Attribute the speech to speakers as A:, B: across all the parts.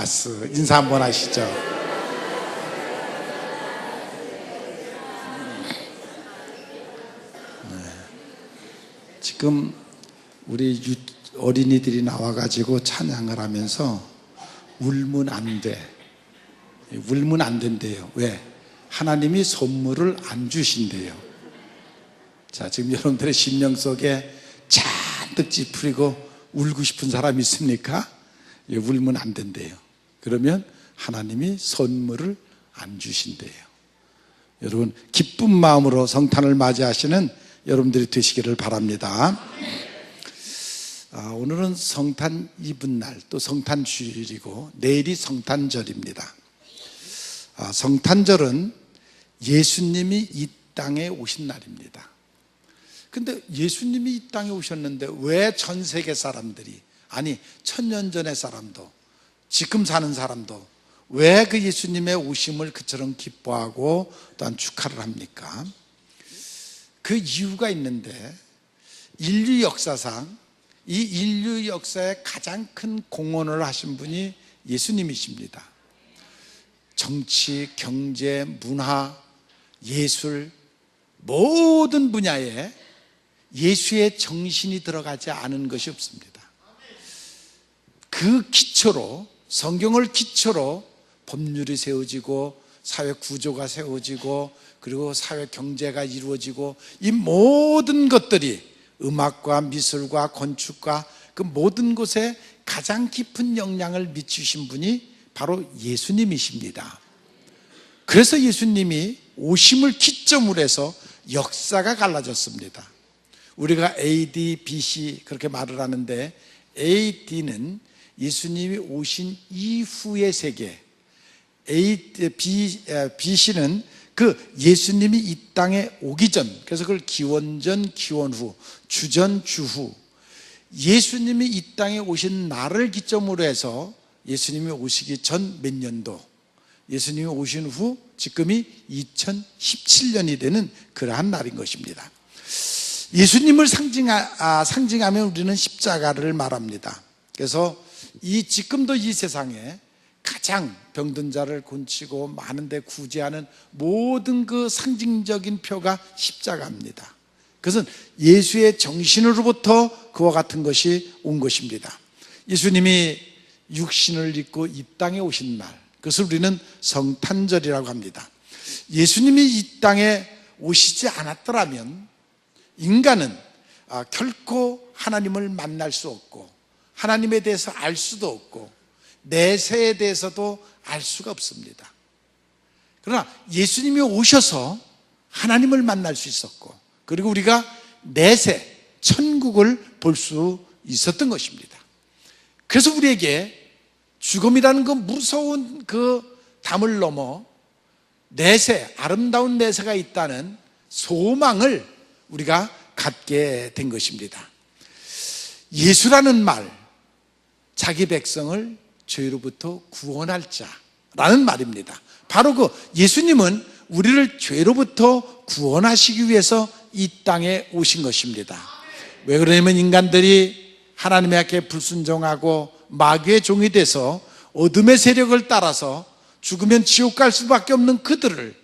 A: 크리스마스 인사 한번 하시죠. 지금 우리 어린이들이 나와가지고 찬양을 하면서 울면 안 돼. 울면 안 된대요. 왜? 하나님이 선물을 안 주신대요. 자, 지금 여러분들의 심령 속에 잔뜩 찌푸리고 울고 싶은 사람 있습니까? 울면 안 된대요. 그러면 하나님이 선물을 안 주신대요. 여러분, 기쁜 마음으로 성탄을 맞이하시는 여러분들이 되시기를 바랍니다. 오늘은 성탄 이브날, 또 성탄 주일이고 내일이 성탄절입니다. 성탄절은 예수님이 이 땅에 오신 날입니다. 근데 예수님이 이 땅에 오셨는데 왜 전 세계 사람들이, 아니 천년 전의 사람도 지금 사는 사람도 왜 그 예수님의 오심을 그처럼 기뻐하고 또한 축하를 합니까? 그 이유가 있는데, 인류 역사상 이 인류 역사에 가장 큰 공헌을 하신 분이 예수님이십니다. 정치, 경제, 문화, 예술 모든 분야에 예수의 정신이 들어가지 않은 것이 없습니다. 그 기초로, 성경을 기초로 법률이 세워지고 사회 구조가 세워지고 그리고 사회 경제가 이루어지고, 이 모든 것들이 음악과 미술과 건축과 그 모든 곳에 가장 깊은 영향을 미치신 분이 바로 예수님이십니다. 그래서 예수님이 오심을 기점으로 해서 역사가 갈라졌습니다. 우리가 AD, BC 그렇게 말을 하는데, AD는 예수님이 오신 이후의 세계, BC는 그 예수님이 이 땅에 오기 전, 그래서 그걸 기원전, 기원후, 주전, 주후, 예수님이 이 땅에 오신 날을 기점으로 해서 예수님이 오시기 전 몇 년도, 예수님이 오신 후 지금이 2017년이 되는 그러한 날인 것입니다. 예수님을 상징하면 우리는 십자가를 말합니다. 그래서 지금도 이 세상에 가장 병든 자를 고치고 많은 데 구제하는 모든 그 상징적인 표가 십자가입니다. 그것은 예수의 정신으로부터 그와 같은 것이 온 것입니다. 예수님이 육신을 입고 이 땅에 오신 날, 그것을 우리는 성탄절이라고 합니다. 예수님이 이 땅에 오시지 않았더라면 인간은 결코 하나님을 만날 수 없고 하나님에 대해서 알 수도 없고 내세에 대해서도 알 수가 없습니다. 그러나 예수님이 오셔서 하나님을 만날 수 있었고, 그리고 우리가 내세 천국을 볼 수 있었던 것입니다. 그래서 우리에게 죽음이라는 그 무서운 그 담을 넘어 내세, 아름다운 내세가 있다는 소망을 우리가 갖게 된 것입니다. 예수라는 말, 자기 백성을 죄로부터 구원할 자라는 말입니다. 바로 그 예수님은 우리를 죄로부터 구원하시기 위해서 이 땅에 오신 것입니다. 왜 그러냐면 인간들이 하나님의 앞에 불순종하고 마귀의 종이 돼서 어둠의 세력을 따라서 죽으면 지옥 갈 수밖에 없는 그들을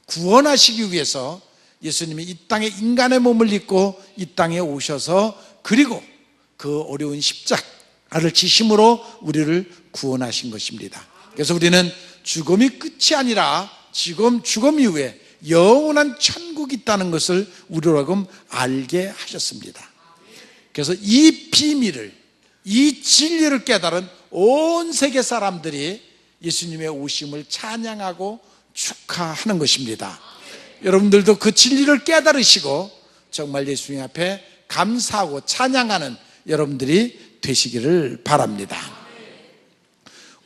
A: 구원하시기 위해서 예수님이 이 땅에 인간의 몸을 입고 이 땅에 오셔서, 그리고 그 어려운 십자가를 지심으로 우리를 구원하신 것입니다. 그래서 우리는 죽음이 끝이 아니라 지금 죽음 이후에 영원한 천국이 있다는 것을 우리로 하여금 알게 하셨습니다. 그래서 이 비밀을, 이 진리를 깨달은 온 세계 사람들이 예수님의 오심을 찬양하고 축하하는 것입니다. 여러분들도 그 진리를 깨달으시고 정말 예수님 앞에 감사하고 찬양하는 여러분들이 되시기를 바랍니다.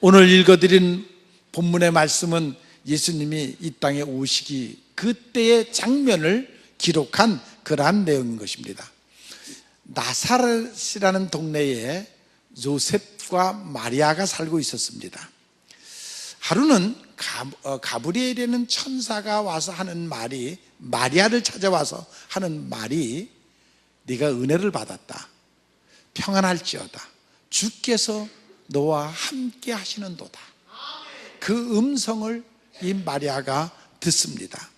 A: 오늘 읽어드린 본문의 말씀은 예수님이 이 땅에 오시기 그때의 장면을 기록한 그러한 내용인 것입니다. 나사렛이라는 동네에 요셉과 마리아가 살고 있었습니다. 하루는 가브리엘이라는 천사가 와서 하는 말이, 마리아를 찾아와서 하는 말이, 네가 은혜를 받았다, 평안할지어다, 주께서 너와 함께 하시는도다. 그 음성을 이 마리아가 듣습니다.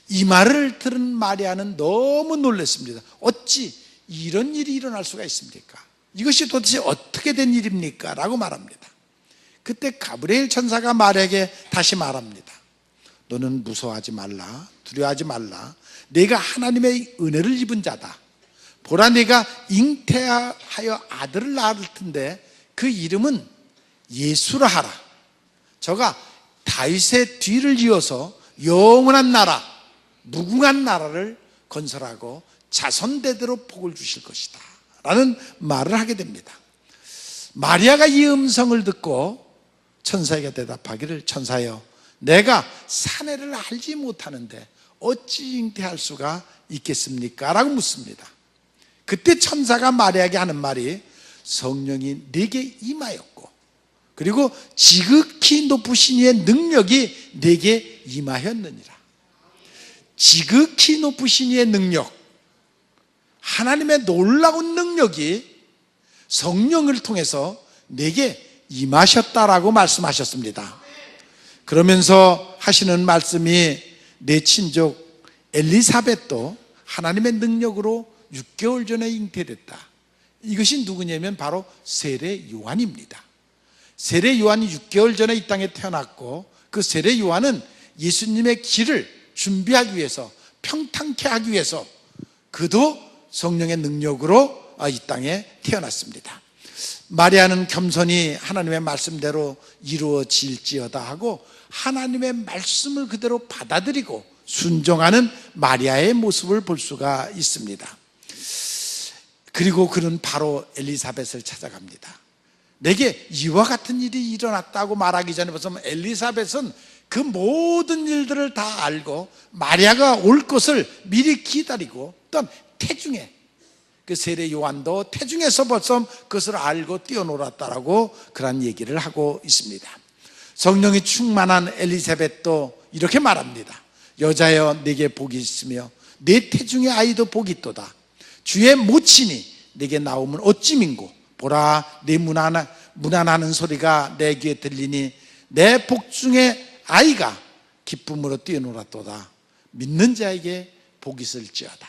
A: 이 말을 들은 마리아는 너무 놀랐습니다. 어찌 이런 일이 일어날 수가 있습니까? 이것이 도대체 어떻게 된 일입니까? 라고 말합니다. 그때 가브리엘 천사가 마리아에게 다시 말합니다. 너는 무서워하지 말라, 두려워하지 말라. 내가 하나님의 은혜를 입은 자다. 보라, 내가 잉태하여 아들을 낳을 텐데 그 이름은 예수라 하라. 저가 다윗의 뒤를 이어서 영원한 나라, 무궁한 나라를 건설하고 자손대대로 복을 주실 것이다 라는 말을 하게 됩니다. 마리아가 이 음성을 듣고 천사에게 대답하기를, 천사여, 내가 사내를 알지 못하는데 어찌 잉태할 수가 있겠습니까? 라고 묻습니다. 그때 천사가 마리아에게 하는 말이, 성령이 네게 임하였고 그리고 지극히 높으신 이의 능력이 네게 임하였느니라. 지극히 높으신 이의 능력, 하나님의 놀라운 능력이 성령을 통해서 내게 임하셨다라고 말씀하셨습니다. 그러면서 하시는 말씀이, 내 친족 엘리사벳도 하나님의 능력으로 6개월 전에 잉태됐다. 이것이 누구냐면 바로 세례 요한입니다. 세례 요한이 6개월 전에 이 땅에 태어났고, 그 세례 요한은 예수님의 길을 준비하기 위해서, 평탄케 하기 위해서 그도 성령의 능력으로 이 땅에 태어났습니다. 마리아는 겸손히 하나님의 말씀대로 이루어질지어다 하고 하나님의 말씀을 그대로 받아들이고 순종하는 마리아의 모습을 볼 수가 있습니다. 그리고 그는 바로 엘리사벳을 찾아갑니다. 내게 이와 같은 일이 일어났다고 말하기 전에 벌써 엘리사벳은 그 모든 일들을 다 알고 마리아가 올 것을 미리 기다리고, 또 태중에 그 세례 요한도 태중에서 벌써 그것을 알고 뛰어놀았다라고 그런 얘기를 하고 있습니다. 성령이 충만한 엘리사벳도 이렇게 말합니다. 여자여, 내게 복이 있으며 내 태중의 아이도 복이 있도다. 주의 모친이 내게 나오면 어찌 민고, 보라, 내 문안하는 소리가 내 귀에 들리니 내 복중의 아이가 기쁨으로 뛰어놀았도다. 믿는 자에게 복이 있을지어다.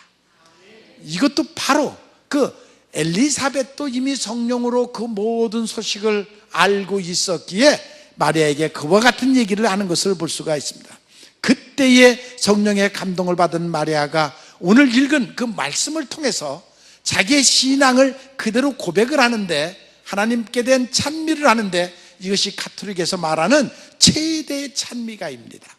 A: 이것도 바로 그 엘리사벳도 이미 성령으로 그 모든 소식을 알고 있었기에 마리아에게 그와 같은 얘기를 하는 것을 볼 수가 있습니다. 그때의 성령의 감동을 받은 마리아가 오늘 읽은 그 말씀을 통해서 자기의 신앙을 그대로 고백을 하는데, 하나님께 대한 찬미를 하는데, 이것이 가톨릭에서 말하는 최대의 찬미가입니다.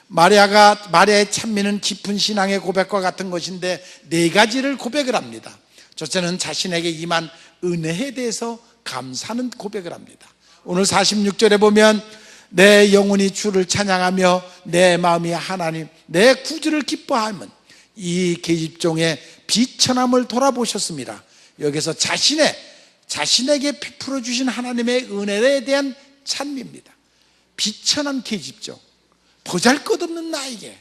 A: 마리아의 찬미는 깊은 신앙의 고백과 같은 것인데 네 가지를 고백을 합니다. 첫째는 자신에게 임한 은혜에 대해서 감사하는 고백을 합니다. 오늘 46절에 보면, 내 영혼이 주를 찬양하며 내 마음이 하나님 내 구주를 기뻐하면 이 계집종의 비천함을 돌아보셨습니다. 여기서 자신에게 베풀어 주신 하나님의 은혜에 대한 찬미입니다. 비천한 계집종, 보잘것없는 나에게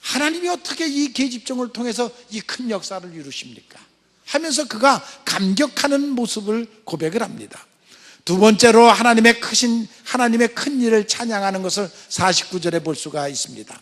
A: 하나님이 어떻게 이 계집종을 통해서 이 큰 역사를 이루십니까? 하면서 그가 감격하는 모습을 고백을 합니다. 두 번째로 하나님의 큰 일을 찬양하는 것을 49절에 볼 수가 있습니다.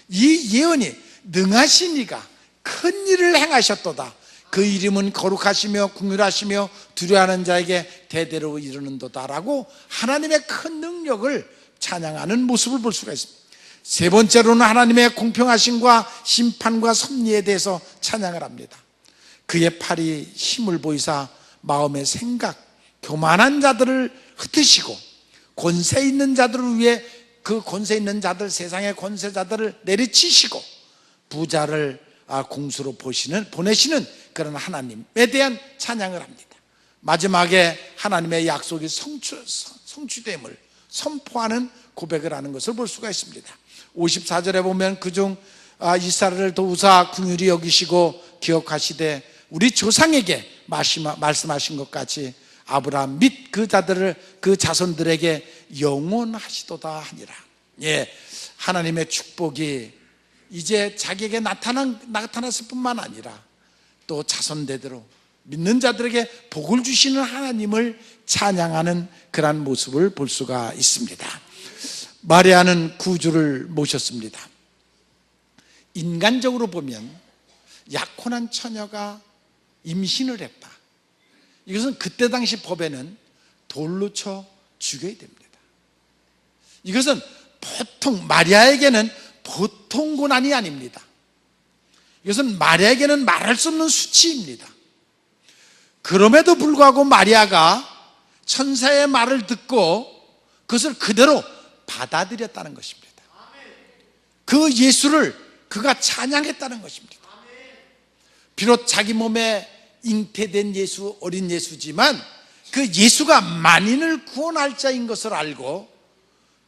A: 이 예언이, 능하신 이가 큰 일을 행하셨도다. 그 이름은 거룩하시며 궁휼하시며 두려워하는 자에게 대대로 이르는도다라고 하나님의 큰 능력을 찬양하는 모습을 볼 수가 있습니다. 세 번째로는 하나님의 공평하심과 심판과 섭리에 대해서 찬양을 합니다. 그의 팔이 힘을 보이사 마음의 생각, 교만한 자들을 흩으시고 권세 있는 자들을 위해 그 권세 있는 자들, 세상의 권세자들을 내리치시고 부자를 공수로 보내시는 그런 하나님에 대한 찬양을 합니다. 마지막에 하나님의 약속이 성취됨을 선포하는 고백을 하는 것을 볼 수가 있습니다. 54절에 보면, 그중 이스라엘을 도우사 긍휼히 여기시고 기억하시되 우리 조상에게 말씀하신 것 같이 아브라함 및 그 자손들에게 영원하시도다 하니라. 예, 하나님의 축복이 이제 자기에게 나타났을 뿐만 아니라 또 자손대대로 믿는 자들에게 복을 주시는 하나님을 찬양하는 그러한 모습을 볼 수가 있습니다. 마리아는 구주를 모셨습니다. 인간적으로 보면 약혼한 처녀가 임신을 했다. 이것은 그때 당시 법에는 돌로 쳐 죽여야 됩니다. 이것은 보통 마리아에게는 보통 고난이 아닙니다. 이것은 마리아에게는 말할 수 없는 수치입니다. 그럼에도 불구하고 마리아가 천사의 말을 듣고 그것을 그대로 받아들였다는 것입니다. 그 예수를 그가 찬양했다는 것입니다. 비록 자기 몸에 잉태된 예수, 어린 예수지만 그 예수가 만인을 구원할 자인 것을 알고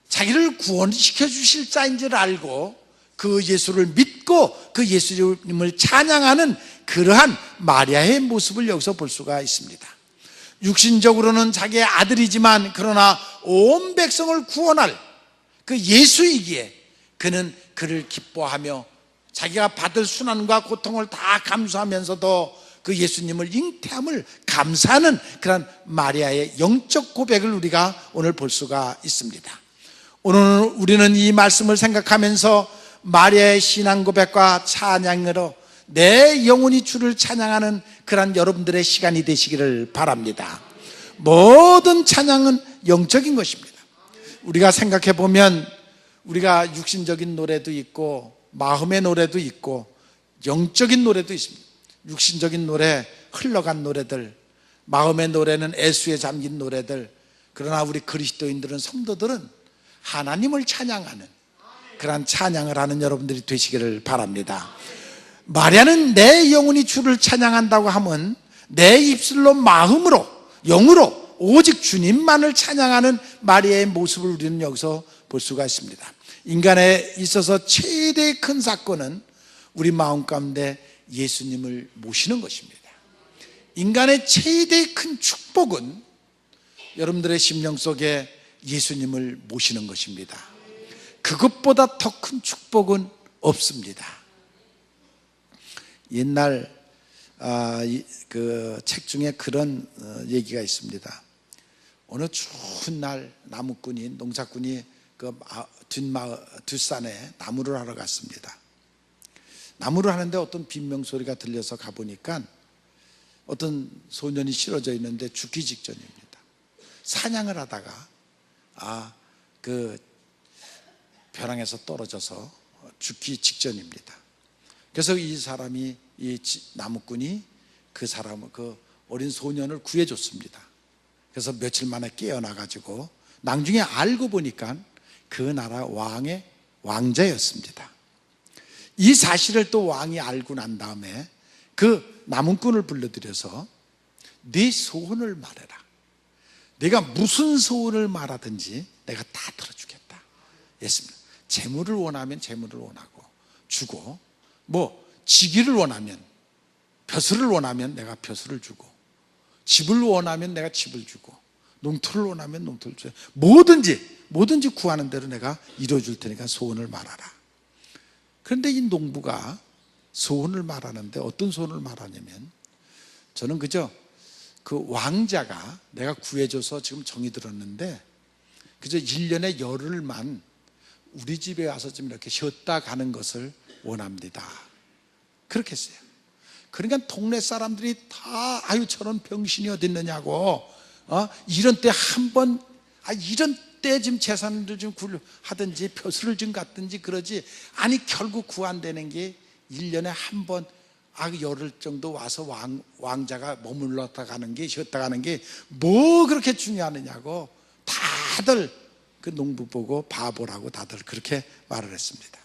A: 자기를 구원시켜 주실 자인 줄 알고 그 예수를 믿고 그 예수님을 찬양하는 그러한 마리아의 모습을 여기서 볼 수가 있습니다. 육신적으로는 자기의 아들이지만 그러나 온 백성을 구원할 그 예수이기에 그는 그를 기뻐하며 자기가 받을 순환과 고통을 다 감수하면서도 그 예수님을 잉태함을 감사하는 그런 마리아의 영적 고백을 우리가 오늘 볼 수가 있습니다. 오늘 우리는 이 말씀을 생각하면서 마리아의 신앙 고백과 찬양으로 내 영혼이 주를 찬양하는 그런 여러분들의 시간이 되시기를 바랍니다. 모든 찬양은 영적인 것입니다. 우리가 생각해 보면 우리가 육신적인 노래도 있고 마음의 노래도 있고 영적인 노래도 있습니다. 육신적인 노래, 흘러간 노래들, 마음의 노래는 애수에 잠긴 노래들. 그러나 우리 그리스도인들은, 성도들은 하나님을 찬양하는 그런 찬양을 하는 여러분들이 되시기를 바랍니다. 마리아는 내 영혼이 주를 찬양한다고 하면 내 입술로, 마음으로, 영으로 오직 주님만을 찬양하는 마리아의 모습을 우리는 여기서 볼 수가 있습니다. 인간에 있어서 최대의 큰 사건은 우리 마음 가운데 예수님을 모시는 것입니다. 인간의 최대의 큰 축복은 여러분들의 심령 속에 예수님을 모시는 것입니다. 그것보다 더 큰 축복은 없습니다. 옛날 그 책 중에 그런 얘기가 있습니다. 어느 추운 날 나무꾼이, 농사꾼이 그 뒷산에 나무를 하러 갔습니다. 나무를 하는데 어떤 빈명소리가 들려서 가보니까 어떤 소년이 쓰러져 있는데 죽기 직전입니다. 사냥을 하다가 그 벼랑에서 떨어져서 죽기 직전입니다. 그래서 이 사람이, 이 나무꾼이 그 어린 소년을 구해줬습니다. 그래서 며칠 만에 깨어나가지고 나중에 알고 보니까 그 나라 왕의 왕자였습니다. 이 사실을 또 왕이 알고 난 다음에 그 나무꾼을 불러들여서 네 소원을 말해라. 내가 무슨 소원을 말하든지 내가 다 들어주겠다 했습니다. 재물을 원하면 재물을 원하고 주고, 지기를 원하면, 벼슬을 원하면 내가 벼슬을 주고, 집을 원하면 내가 집을 주고, 농토를 원하면 농토를 주고, 뭐든지 구하는 대로 내가 이루어줄 테니까 소원을 말하라. 그런데 이 농부가 소원을 말하는데 어떤 소원을 말하냐면, 저는 그저 그 왕자가 내가 구해줘서 지금 정이 들었는데 그저 1년에 열흘만 우리 집에 와서 좀 이렇게 쉬었다 가는 것을 원합니다. 그렇게 했어요. 그러니까 동네 사람들이 다 저런 병신이 어디 있느냐고, 이런 때 한번, 이런 때 좀 재산을 좀 하든지 벼슬을 좀 갖든지 그러지, 결국 구한다는 게 1년에 한 번 열흘 정도 와서 왕자가 머물렀다 가는 게, 쉬었다 가는 게 뭐 그렇게 중요하느냐고 다들 그 농부 보고 바보라고 다들 그렇게 말을 했습니다.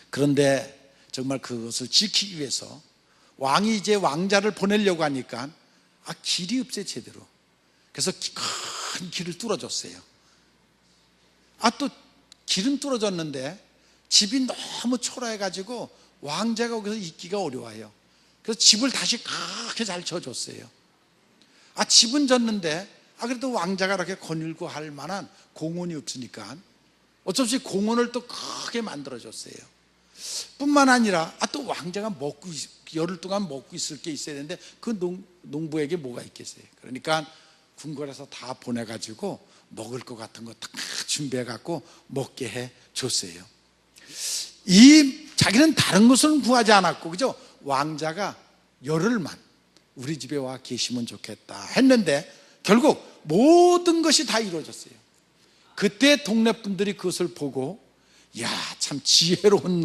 A: 그런데 정말 그것을 지키기 위해서 왕이 이제 왕자를 보내려고 하니까 길이 없어요, 제대로. 그래서 큰 길을 뚫어줬어요. 또 길은 뚫어졌는데 집이 너무 초라해가지고 왕자가 거기서 있기가 어려워요. 그래서 집을 다시 그렇게 잘 지어줬어요. 집은 졌는데 그래도 왕자가 이렇게 거닐고 할 만한 공원이 없으니까 어쩔 수 없이 공원을 또 크게 만들어줬어요. 뿐만 아니라 또 왕자가 열흘 동안 먹고 있을 게 있어야 되는데 그 농부에게 뭐가 있겠어요. 그러니까 궁궐에서 다 보내가지고 먹을 것 같은 거 다 준비해갖고 먹게 해줬어요. 자기는 다른 것은 구하지 않았고, 그죠? 왕자가 열흘만 우리 집에 와 계시면 좋겠다 했는데 결국 모든 것이 다 이루어졌어요. 그때 동네 분들이 그것을 보고, 야, 참 지혜로운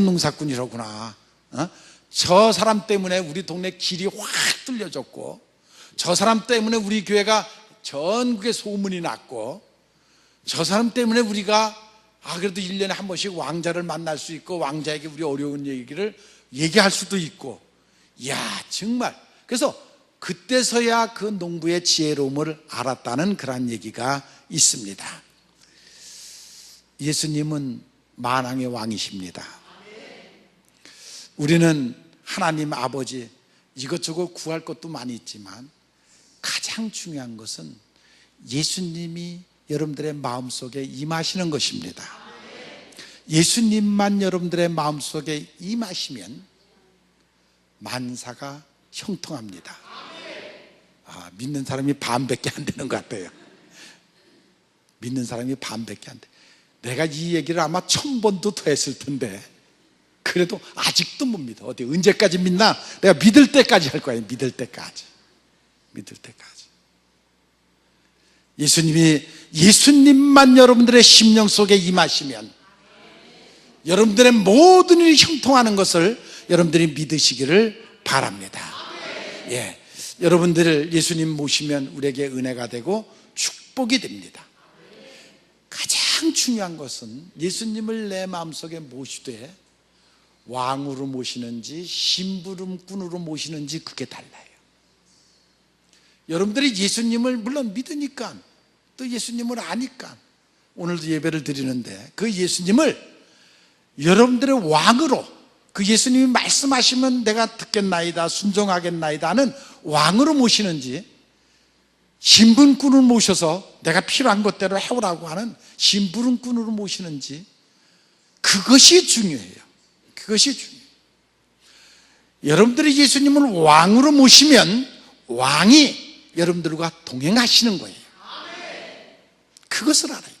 A: 농사꾼이로구나. 저 사람 때문에 우리 동네 길이 확 뚫려졌고, 저 사람 때문에 우리 교회가 전국에 소문이 났고, 저 사람 때문에 우리가 그래도 1년에 한 번씩 왕자를 만날 수 있고 왕자에게 우리 어려운 얘기를 얘기할 수도 있고, 야, 정말. 그래서 그때서야 그 농부의 지혜로움을 알았다는 그런 얘기가 있습니다. 예수님은 만왕의 왕이십니다. 우리는 하나님 아버지 이것저것 구할 것도 많이 있지만 가장 중요한 것은 예수님이 여러분들의 마음속에 임하시는 것입니다. 예수님만 여러분들의 마음속에 임하시면 만사가 형통합니다. 믿는 사람이 반밖에 안 되는 것 같아요. 믿는 사람이 반밖에 안 돼. 내가 이 얘기를 아마 1000번도 더 했을 텐데 그래도 아직도 못 믿어. 어디 언제까지 믿나? 내가 믿을 때까지 할 거예요. 믿을 때까지. 예수님만 여러분들의 심령 속에 임하시면 여러분들의 모든 일이 형통하는 것을 여러분들이 믿으시기를 바랍니다. 예, 여러분들 예수님 모시면 우리에게 은혜가 되고 축복이 됩니다. 가장 중요한 것은 예수님을 내 마음속에 모시되 왕으로 모시는지 심부름꾼으로 모시는지 그게 달라요. 여러분들이 예수님을 물론 믿으니까 또 예수님을 아니까 오늘도 예배를 드리는데 그 예수님을 여러분들의 왕으로, 그 예수님이 말씀하시면 내가 듣겠나이다, 순종하겠나이다 하는 왕으로 모시는지, 심부름꾼을 모셔서 내가 필요한 것대로 해오라고 하는 심부름꾼으로 모시는지, 그것이 중요해요. 그것이 중요해요. 여러분들이 예수님을 왕으로 모시면 왕이 여러분들과 동행하시는 거예요. 그것을 알아야 돼요.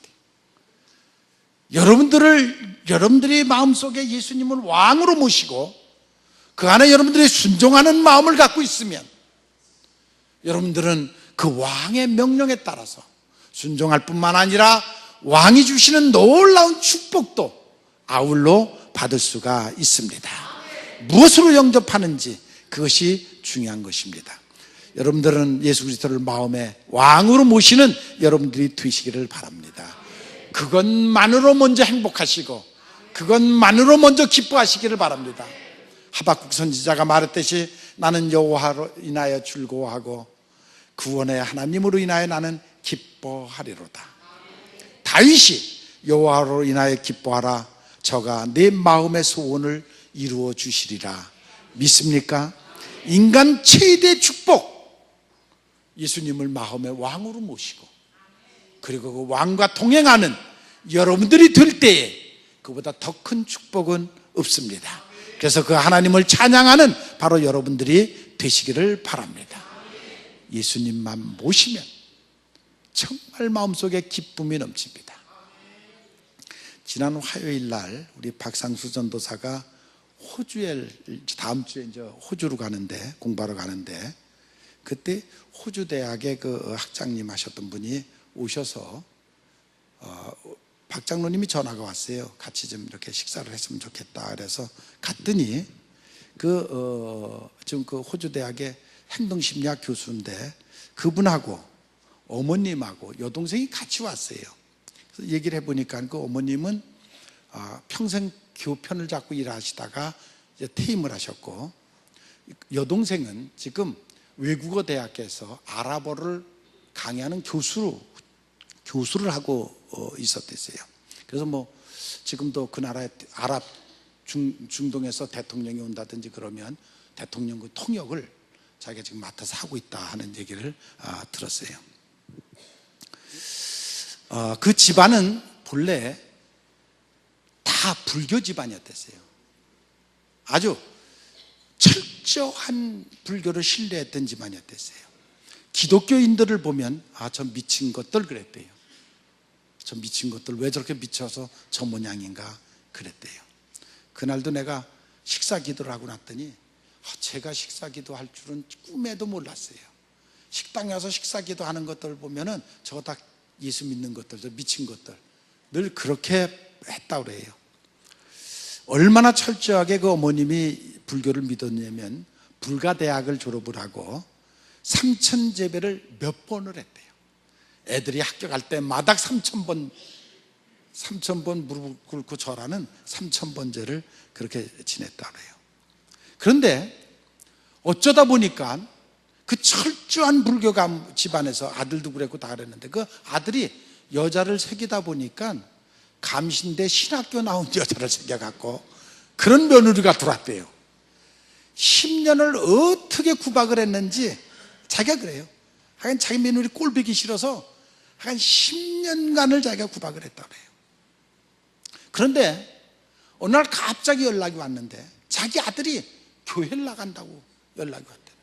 A: 여러분들이 마음속에 예수님을 왕으로 모시고 그 안에 여러분들이 순종하는 마음을 갖고 있으면 여러분들은 그 왕의 명령에 따라서 순종할 뿐만 아니라 왕이 주시는 놀라운 축복도 아울러 받을 수가 있습니다. 무엇으로 영접하는지 그것이 중요한 것입니다. 여러분들은 예수 그리스도를 마음의 왕으로 모시는 여러분들이 되시기를 바랍니다. 그것만으로 먼저 행복하시고 그것만으로 먼저 기뻐하시기를 바랍니다. 하박국 선지자가 말했듯이 나는 여호와로 인하여 즐거워하고 구원의 하나님으로 인하여 나는 기뻐하리로다. 다윗이 여호와로 인하여 기뻐하라, 저가 내 마음의 소원을 이루어 주시리라. 믿습니까? 인간 최대 축복, 예수님을 마음의 왕으로 모시고 그리고 그 왕과 동행하는 여러분들이 될 때에 그보다 더 큰 축복은 없습니다. 그래서 그 하나님을 찬양하는 바로 여러분들이 되시기를 바랍니다. 예수님만 모시면 정말 마음속에 기쁨이 넘칩니다. 지난 화요일 날 우리 박상수 전도사가 호주에, 다음 주에 이제 호주로 가는데, 공부하러 가는데, 그때 호주 대학의 그 학장님 하셨던 분이 오셔서 박 장로님이 전화가 왔어요. 같이 좀 이렇게 식사를 했으면 좋겠다. 그래서 갔더니 지금 그 호주 대학의 행동심리학 교수인데 그분하고 어머님하고 여동생이 같이 왔어요. 그래서 얘기를 해보니까 그 어머님은 평생 교편을 잡고 일하시다가 이제 퇴임을 하셨고, 여동생은 지금 외국어 대학에서 아랍어를 강의하는 교수를 하고 있었댔어요. 그래서 뭐 지금도 그 나라의 아랍 중동에서 대통령이 온다든지 그러면 대통령 그 통역을 자기가 지금 맡아서 하고 있다 하는 얘기를 들었어요. 그 집안은 본래 다 다 불교 집안이었댔어요. 아주 철저한 불교를 신뢰했던 집안이었댔어요. 기독교인들을 보면 저 미친 것들 그랬대요. 저 미친 것들 왜 저렇게 미쳐서 저 모양인가 그랬대요. 그날도 내가 식사 기도를 하고 났더니 제가 식사 기도할 줄은 꿈에도 몰랐어요. 식당에 와서 식사 기도하는 것들 보면은 저거 다 예수 믿는 것들, 저 미친 것들 늘 그렇게 했다고 그래요. 얼마나 철저하게 그 어머님이 불교를 믿었냐면 불가대학을 졸업을 하고 삼천제배를 몇 번을 했대요. 애들이 학교 갈 때 마닥 3,000번 무릎 꿇고 절하는 3,000번제를 그렇게 지냈다고 해요. 그런데 어쩌다 보니까 그 철저한 불교 집안에서 아들도 그랬고 다 그랬는데 그 아들이 여자를 새기다 보니까 감신대 신학교 나온 여자를 새겨갖고 그런 며느리가 들어왔대요. 10년을 어떻게 구박을 했는지 자기가 그래요. 하긴 자기 며느리 꼴보기 싫어서 한 10년간을 자기가 구박을 했다고 해요. 그런데 어느 날 갑자기 연락이 왔는데 자기 아들이 교회를 나간다고 연락이 왔대요.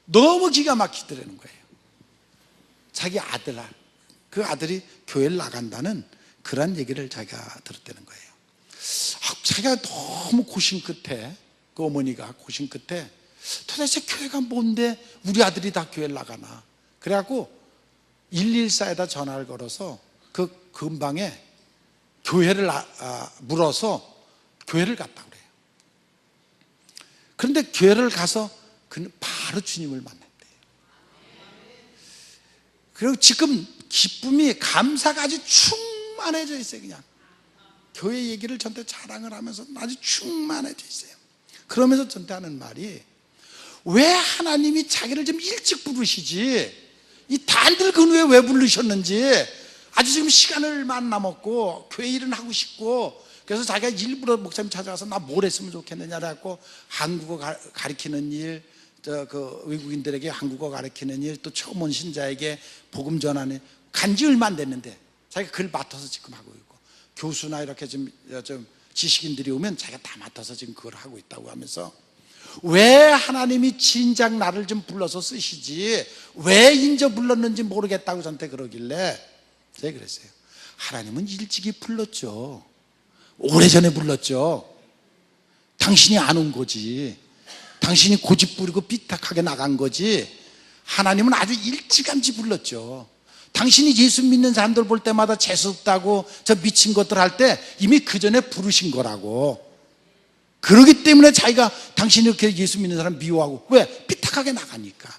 A: 너무 기가 막히더라는 거예요. 자기 그 아들이 교회를 나간다는 그런 얘기를 자기가 들었다는 거예요. 자기가 너무 고심 끝에 그 어머니가 고심 끝에 도대체 교회가 뭔데 우리 아들이 다 교회를 나가나 그래갖고 114에다 전화를 걸어서 그 근방에 교회를 물어서 교회를 갔다고 그래요. 그런데 교회를 가서 그는 바로 주님을 만났대요. 그리고 지금 기쁨이 감사가 아주 충만해져 있어요. 그냥 교회 얘기를 저한테 자랑을 하면서 아주 충만해져 있어요. 그러면서 저한테 하는 말이 왜 하나님이 자기를 좀 일찍 부르시지 이 단들 그 후에 왜 부르셨는지 아주 지금 시간을 많이 남았고 교회 일은 하고 싶고 그래서 자기가 일부러 목사님 찾아가서 나 뭘 했으면 좋겠느냐 그래갖고 한국어 가르치는 일 그 외국인들에게 한국어 가르치는 일 또 처음 온 신자에게 복음 전하는 간지 얼마 안 됐는데 자기가 그걸 맡아서 지금 하고 있고 교수나 이렇게 좀 지식인들이 오면 자기가 다 맡아서 지금 그걸 하고 있다고 하면서 왜 하나님이 진작 나를 좀 불러서 쓰시지 왜 인저 불렀는지 모르겠다고 저한테 그러길래 제가 그랬어요. 하나님은 일찍이 불렀죠. 오래전에 불렀죠. 당신이 안 온 거지. 당신이 고집 부리고 삐딱하게 나간 거지 하나님은 아주 일찌감치 불렀죠. 당신이 예수 믿는 사람들 볼 때마다 재수없다고 저 미친 것들 할 때 이미 그 전에 부르신 거라고. 그러기 때문에 자기가 당신이 이렇게 예수 믿는 사람 미워하고 왜? 삐딱하게 나가니까.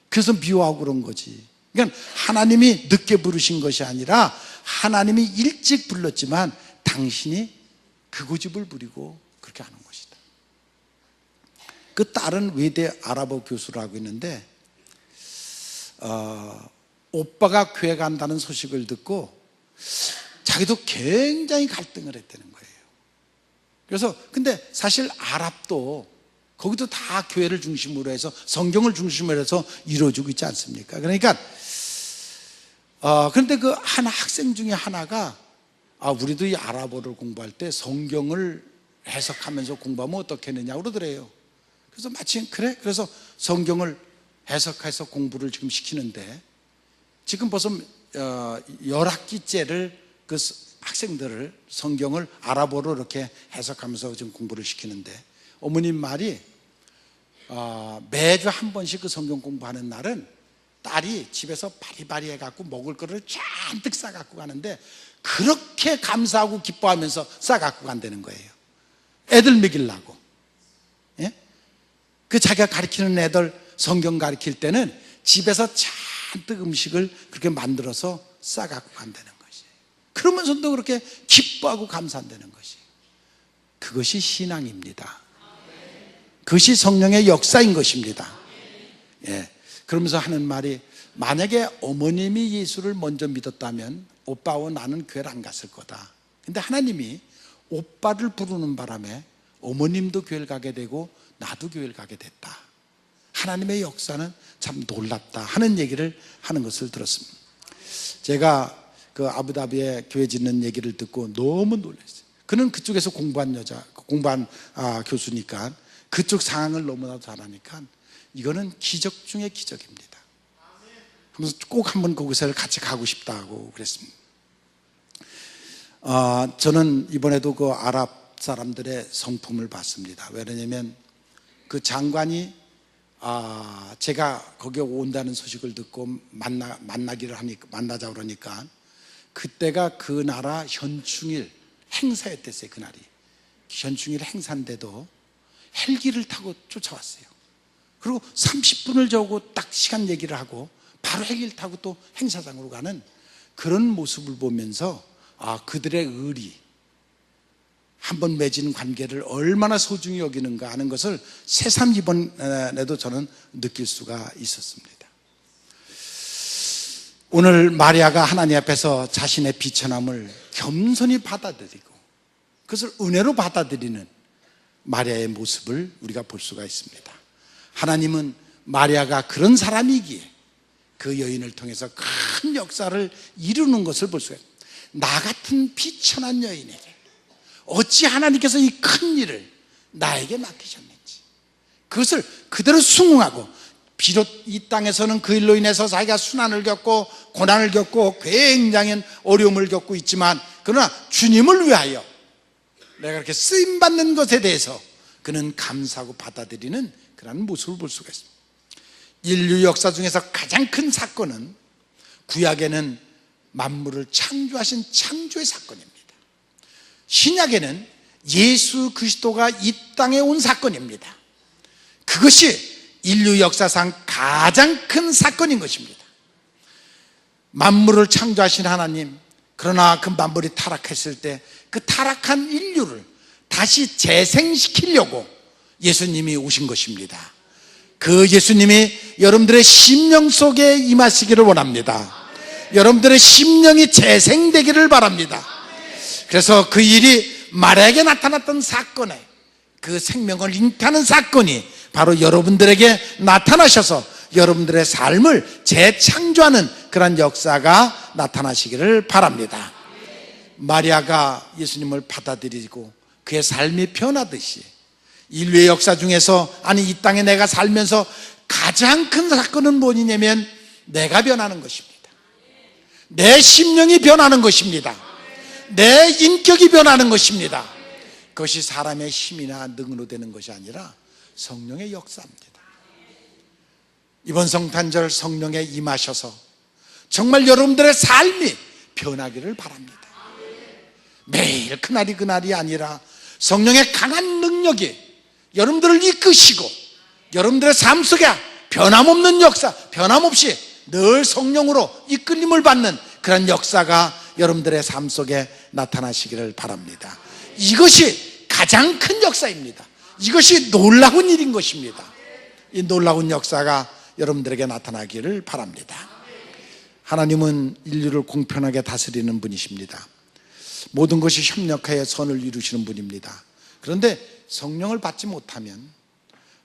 A: 그래서 미워하고 그런 거지. 그러니까 하나님이 늦게 부르신 것이 아니라 하나님이 일찍 불렀지만 당신이 그 고집을 부리고 그렇게 하는 것이다. 그 딸은 외대 아랍어 교수를 하고 있는데 오빠가 교회 간다는 소식을 듣고 자기도 굉장히 갈등을 했다는 거예요. 그래서 근데 사실 아랍도 거기도 다 교회를 중심으로 해서 성경을 중심으로 해서 이루어지고 있지 않습니까? 그러니까 그런데 그 한 학생 중에 하나가 우리도 이 아랍어를 공부할 때 성경을 해석하면서 공부하면 어떻겠느냐고 그러더래요. 그래서 마침 그래? 그래서 성경을 해석해서 공부를 지금 시키는데 지금 벌써 10학기째를 그 학생들을 성경을 아랍어로 이렇게 해석하면서 지금 공부를 시키는데 어머님 말이 매주 한 번씩 그 성경 공부하는 날은 딸이 집에서 바리바리 해갖고 먹을 거를 잔뜩 싸갖고 가는데 그렇게 감사하고 기뻐하면서 싸갖고 간다는 거예요. 애들 먹이려고. 예? 그 자기가 가르치는 애들 성경 가르칠 때는 집에서 잔뜩 음식을 그렇게 만들어서 싸갖고 간다는 것이에요. 그러면서도 그렇게 기뻐하고 감사한다는 것이에요. 그것이 신앙입니다. 그것이 성령의 역사인 것입니다. 예. 그러면서 하는 말이 만약에 어머님이 예수를 먼저 믿었다면 오빠와 나는 교회를 안 갔을 거다. 근데 하나님이 오빠를 부르는 바람에 어머님도 교회를 가게 되고 나도 교회를 가게 됐다. 하나님의 역사는 참 놀랍다 하는 얘기를 하는 것을 들었습니다. 제가 그 아부다비에 교회 짓는 얘기를 듣고 너무 놀랐어요. 그는 그쪽에서 공부한 교수니까 그쪽 상황을 너무나도 잘 아니까 이거는 기적 중의 기적입니다. 그래서 꼭 한번 그곳을 같이 가고 싶다고 그랬습니다. 저는 이번에도 그 아랍 사람들의 성품을 봤습니다. 왜냐하면 그 장관이 제가 거기에 온다는 소식을 듣고 만나자고 그러니까 그때가 그 나라 현충일 행사였댔어요. 그날이 현충일 행사인데도 헬기를 타고 쫓아왔어요. 그리고 30분을 저고 딱 시간 얘기를 하고 바로 헬기를 타고 또 행사장으로 가는 그런 모습을 보면서 그들의 의리, 한번 맺은 관계를 얼마나 소중히 여기는가 하는 것을 새삼 이번에도 저는 느낄 수가 있었습니다. 오늘 마리아가 하나님 앞에서 자신의 비천함을 겸손히 받아들이고 그것을 은혜로 받아들이는 마리아의 모습을 우리가 볼 수가 있습니다. 하나님은 마리아가 그런 사람이기에 그 여인을 통해서 큰 역사를 이루는 것을 볼 수가 있습니다. 나 같은 비천한 여인에게 어찌 하나님께서 이 큰 일을 나에게 맡기셨는지 그것을 그대로 순응하고, 비록 이 땅에서는 그 일로 인해서 자기가 순환을 겪고 고난을 겪고 굉장히 어려움을 겪고 있지만, 그러나 주님을 위하여 내가 그렇게 쓰임받는 것에 대해서 그는 감사하고 받아들이는 그런 모습을 볼 수가 있습니다. 인류 역사 중에서 가장 큰 사건은 구약에는 만물을 창조하신 창조의 사건입니다. 신약에는 예수 그리스도가 이 땅에 온 사건입니다. 그것이 인류 역사상 가장 큰 사건인 것입니다. 만물을 창조하신 하나님, 그러나 그 만물이 타락했을 때 그 타락한 인류를 다시 재생시키려고 예수님이 오신 것입니다. 그 예수님이 여러분들의 심령 속에 임하시기를 원합니다. 여러분들의 심령이 재생되기를 바랍니다. 그래서 그 일이 마리아에게 나타났던 사건에, 그 생명을 잉태하는 사건이 바로 여러분들에게 나타나셔서 여러분들의 삶을 재창조하는 그런 역사가 나타나시기를 바랍니다. 마리아가 예수님을 받아들이고 그의 삶이 변하듯이 인류의 역사 중에서, 아니 이 땅에 내가 살면서 가장 큰 사건은 뭐냐면 내가 변하는 것입니다. 내 심령이 변하는 것입니다. 내 인격이 변하는 것입니다. 그것이 사람의 힘이나 능으로 되는 것이 아니라 성령의 역사입니다. 이번 성탄절 성령에 임하셔서 정말 여러분들의 삶이 변하기를 바랍니다. 매일 그날이 아니라 성령의 강한 능력이 여러분들을 이끄시고 여러분들의 삶 속에 변함없는 역사, 변함없이 늘 성령으로 이끌림을 받는 그런 역사가 여러분들의 삶 속에 나타나시기를 바랍니다. 이것이 가장 큰 역사입니다. 이것이 놀라운 일인 것입니다. 이 놀라운 역사가 여러분들에게 나타나기를 바랍니다. 하나님은 인류를 공평하게 다스리는 분이십니다. 모든 것이 협력하여 선을 이루시는 분입니다. 그런데 성령을 받지 못하면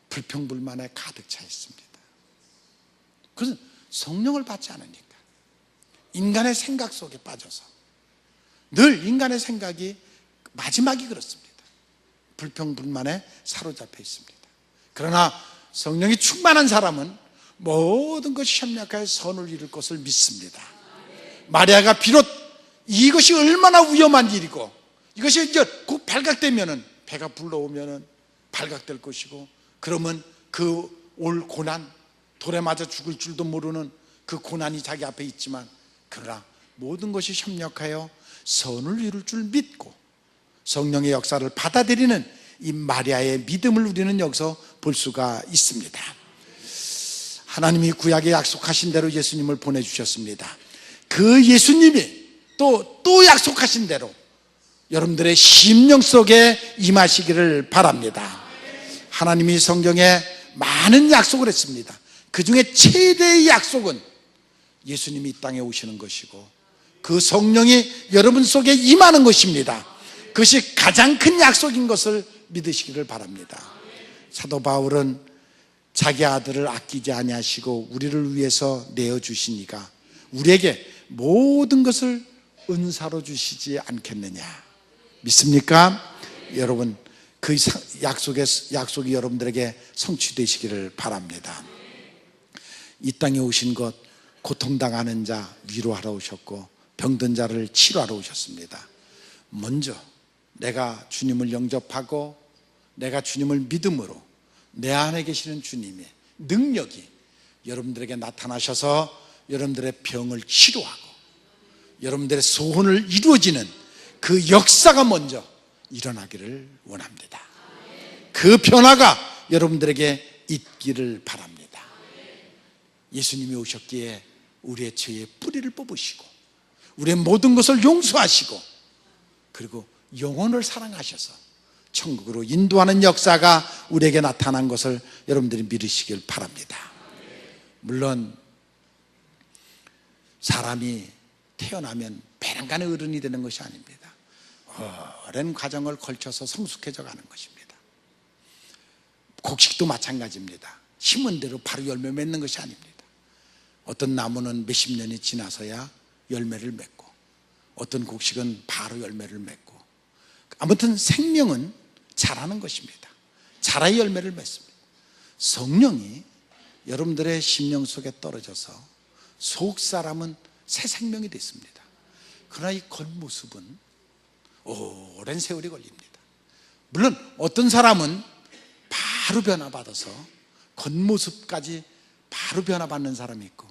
A: 불평불만에 가득 차 있습니다. 그래서 성령을 받지 않으니까 인간의 생각 속에 빠져서 늘 인간의 생각이 마지막이 그렇습니다. 불평불만에 사로잡혀 있습니다. 그러나 성령이 충만한 사람은 모든 것이 협력하여 선을 이룰 것을 믿습니다. 마리아가 비록 이것이 얼마나 위험한 일이고, 이것이 이제 곧 발각되면은, 배가 불러오면은 발각될 것이고, 그러면 그 올 고난, 돌에 맞아 죽을 줄도 모르는 그 고난이 자기 앞에 있지만, 그러나 모든 것이 협력하여 선을 이룰 줄 믿고 성령의 역사를 받아들이는 이 마리아의 믿음을 우리는 여기서 볼 수가 있습니다. 하나님이 구약에 약속하신 대로 예수님을 보내주셨습니다. 그 예수님이 또 약속하신 대로 여러분들의 심령 속에 임하시기를 바랍니다. 하나님이 성경에 많은 약속을 했습니다. 그 중에 최대의 약속은 예수님이 이 땅에 오시는 것이고 그 성령이 여러분 속에 임하는 것입니다. 그것이 가장 큰 약속인 것을 믿으시기를 바랍니다. 사도 바울은 자기 아들을 아끼지 아니하시고 우리를 위해서 내어주시니까 우리에게 모든 것을 은사로 주시지 않겠느냐. 믿습니까? 여러분, 그 약속이 여러분들에게 성취되시기를 바랍니다. 이 땅에 오신 것, 고통당하는 자 위로하러 오셨고 병든 자를 치료하러 오셨습니다. 먼저 내가 주님을 영접하고 내가 주님을 믿음으로 내 안에 계시는 주님의 능력이 여러분들에게 나타나셔서 여러분들의 병을 치료하고 여러분들의 소원을 이루어지는 그 역사가 먼저 일어나기를 원합니다. 그 변화가 여러분들에게 있기를 바랍니다. 예수님이 오셨기에 우리의 죄의 뿌리를 뽑으시고 우리의 모든 것을 용서하시고 그리고 영혼을 사랑하셔서 천국으로 인도하는 역사가 우리에게 나타난 것을 여러분들이 믿으시길 바랍니다. 물론 사람이 태어나면 배란간의 어른이 되는 것이 아닙니다. 오랜 과정을 걸쳐서 성숙해져 가는 것입니다. 곡식도 마찬가지입니다. 심은 대로 바로 열매 맺는 것이 아닙니다. 어떤 나무는 몇십 년이 지나서야 열매를 맺고 어떤 곡식은 바로 열매를 맺고 아무튼 생명은 자라는 것입니다. 자라야 열매를 맺습니다. 성령이 여러분들의 심령 속에 떨어져서 속 사람은 새 생명이 됐습니다. 그러나 이 겉모습은 오랜 세월이 걸립니다. 물론 어떤 사람은 바로 변화받아서 겉모습까지 바로 변화받는 사람이 있고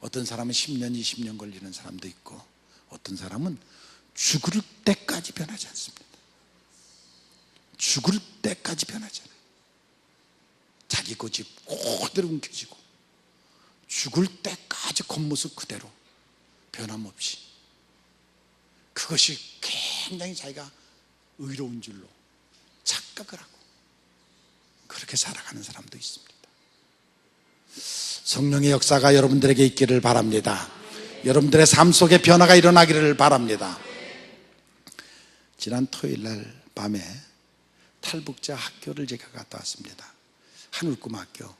A: 어떤 사람은 10년, 20년 걸리는 사람도 있고 어떤 사람은 죽을 때까지 변하지 않습니다. 죽을 때까지 변하지 않아요. 자기 고집 그대로 움켜쥐고 죽을 때까지 겉모습 그대로 변함없이 그것이 굉장히 자기가 의로운 줄로 착각을 하고 그렇게 살아가는 사람도 있습니다. 성령의 역사가 여러분들에게 있기를 바랍니다. 여러분들의 삶 속에 변화가 일어나기를 바랍니다. 지난 토요일 날 밤에 탈북자 학교를 제가 갔다 왔습니다. 하늘꿈학교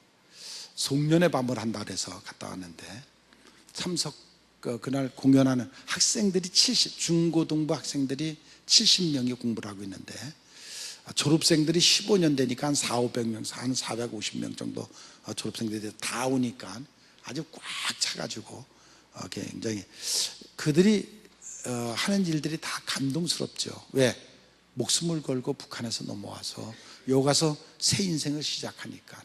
A: 송년회 밤을 한다 그래서 갔다 왔는데 그날 공연하는 학생들이 중고등부 학생들이 70명이 공부를 하고 있는데 졸업생들이 15년 되니까 한 400명, 한 450명 정도 졸업생들이 다 오니까 아주 꽉 차가지고 굉장히 그들이 하는 일들이 다 감동스럽죠. 왜? 목숨을 걸고 북한에서 넘어와서 여기 가서 새 인생을 시작하니까.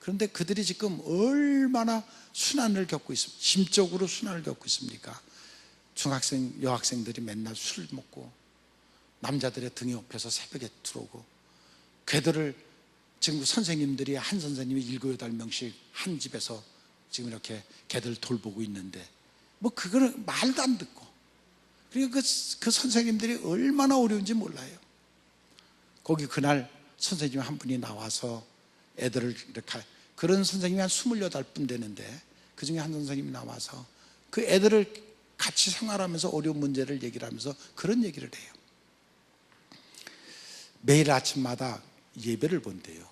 A: 그런데 그들이 지금 얼마나 순환을 겪고 있습니까? 심적으로 순환을 겪고 있습니까? 중학생, 여학생들이 맨날 술 먹고 남자들의 등에 업혀서 새벽에 들어오고 걔들을 지금 선생님들이 한 선생님이 7, 8명씩 한 집에서 지금 이렇게 걔들 돌보고 있는데 뭐 그거를 말도 안 듣고 그러니까 그 선생님들이 얼마나 어려운지 몰라요. 거기 그날 선생님 한 분이 나와서 애들을 이렇게 그런 선생님이 한 28분 되는데 그 중에 한 선생님이 나와서 그 애들을 같이 생활하면서 어려운 문제를 얘기를 하면서 그런 얘기를 해요. 매일 아침마다 예배를 본대요.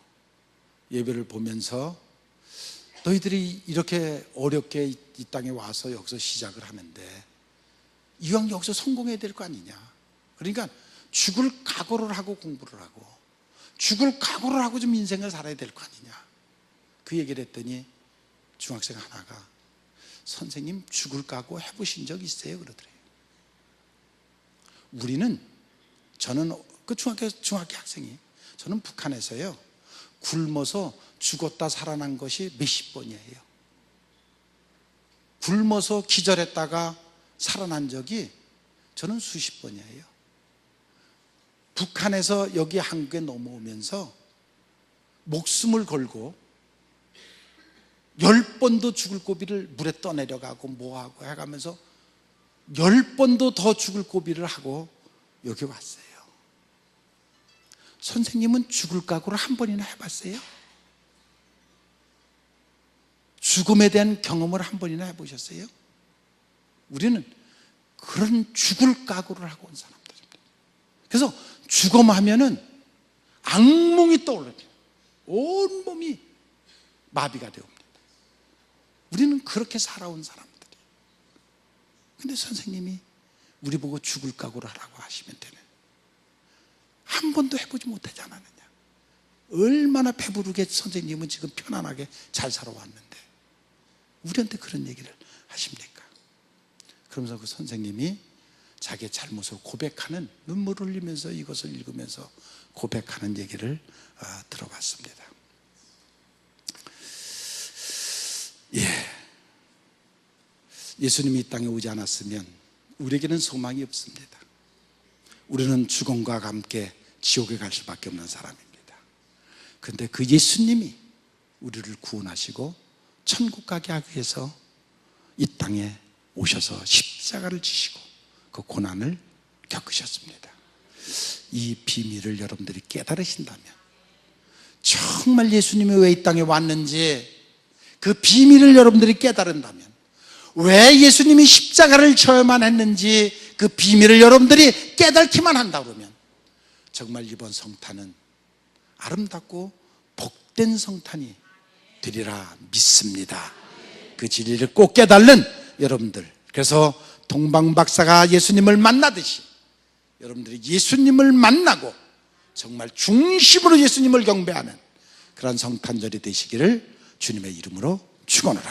A: 예배를 보면서 너희들이 이렇게 어렵게 이 땅에 와서 여기서 시작을 하는데 이왕 여기서 성공해야 될 거 아니냐. 그러니까 죽을 각오를 하고 공부를 하고 죽을 각오를 하고 좀 인생을 살아야 될 거 아니냐. 그 얘기를 했더니 중학생 하나가 선생님 죽을 각오 해보신 적 있어요? 그러더래요. 저는 그 중학교 학생이 저는 북한에서요 굶어서 죽었다 살아난 것이 몇십 번이에요. 굶어서 기절했다가 살아난 적이 저는 수십 번이에요. 북한에서 여기 한국에 넘어오면서 목숨을 걸고 10번도 죽을 고비를 물에 떠내려가고 뭐하고 해가면서 10번도 더 죽을 고비를 하고 여기 왔어요. 선생님은 죽을 각오를 한 번이나 해봤어요? 죽음에 대한 경험을 한 번이나 해보셨어요? 우리는 그런 죽을 각오를 하고 온 사람들입니다. 그래서 죽음하면은 악몽이 떠올라요. 온 몸이 마비가 되옵니다. 우리는 그렇게 살아온 사람들이에요. 근데 선생님이 우리 보고 죽을 각오를 하라고 하시면 되는, 한 번도 해보지 못하지 않았느냐. 얼마나 배부르게 선생님은 지금 편안하게 잘 살아왔는데 우리한테 그런 얘기를 하십니까? 그러면서 그 선생님이 자기의 잘못을 고백하는, 눈물을 흘리면서 이것을 읽으면서 고백하는 얘기를 들어봤습니다. 예수님이 이 땅에 오지 않았으면 우리에게는 소망이 없습니다. 우리는 죽음과 함께 지옥에 갈 수밖에 없는 사람입니다. 그런데 그 예수님이 우리를 구원하시고 천국 가게 하기 위해서 이 땅에 오셔서 십자가를 지시고 그 고난을 겪으셨습니다. 이 비밀을 여러분들이 깨달으신다면, 정말 예수님이 왜 이 땅에 왔는지 그 비밀을 여러분들이 깨달은다면, 왜 예수님이 십자가를 져야만 했는지 그 비밀을 여러분들이 깨닫기만 한다 그러면 정말 이번 성탄은 아름답고 복된 성탄이 되리라 믿습니다. 그 진리를 꼭 깨달는 여러분들, 그래서 동방박사가 예수님을 만나듯이 여러분들이 예수님을 만나고 정말 중심으로 예수님을 경배하는 그런 성탄절이 되시기를 주님의 이름으로 축원을 합니다.